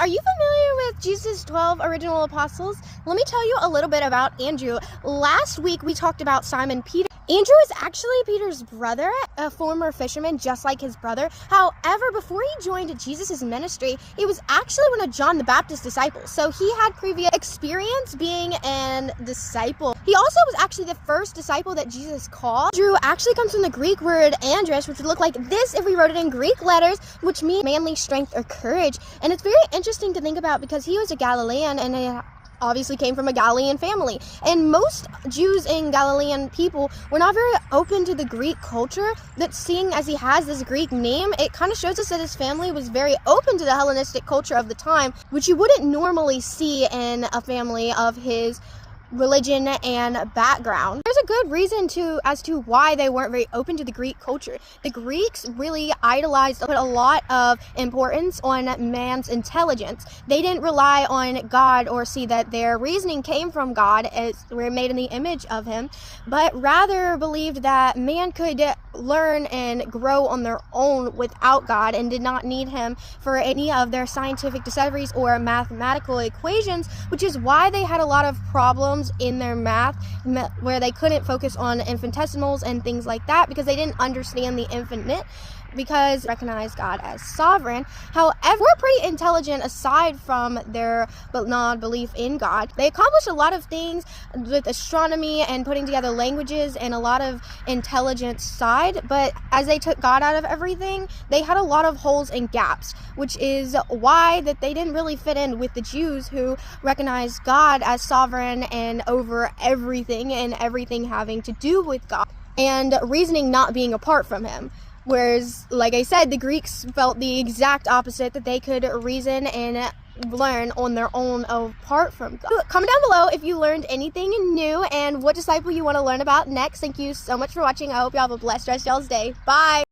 are you familiar with Jesus' 12 original apostles? Let me tell you a little bit about Andrew. Last week we talked about Simon Peter. Andrew is actually Peter's brother, a former fisherman just like his brother. However, before he joined Jesus' ministry, he was actually one of John the Baptist's disciples. So he had previous experience being a disciple. He also was actually the first disciple that Jesus called. Andrew actually comes from the Greek word andros, which would look like this if we wrote it in Greek letters, which means manly strength or courage. And it's very interesting to think about because he was a Galilean and he obviously came from a Galilean family. And most Jews and Galilean people were not very open to the Greek culture. That seeing as he has this Greek name, it kind of shows us that his family was very open to the Hellenistic culture of the time, which you wouldn't normally see in a family of his religion and background. There's a good reason as to why they weren't very open to the Greek culture. The Greeks really idolized, put a lot of importance on man's intelligence. They didn't rely on God or see that their reasoning came from God as we're made in the image of him, but rather believed that man could learn and grow on their own without God and did not need him for any of their scientific discoveries or mathematical equations, which is why they had a lot of problems in their math where they couldn't focus on infinitesimals and things like that because they didn't understand the infinite, because they recognized God as sovereign. However, we're pretty intelligent aside from their non-belief in God. They accomplished a lot of things with astronomy and putting together languages and a lot of intelligence side, but as they took God out of everything, they had a lot of holes and gaps, which is why that they didn't really fit in with the Jews who recognized God as sovereign and over everything and everything having to do with God and reasoning not being apart from him. Whereas, like I said, the Greeks felt the exact opposite, that they could reason and learn on their own apart from God. Comment down below if you learned anything new and what disciple you want to learn about next. Thank you so much for watching. I hope you have a blessed rest of y'all's day. Bye!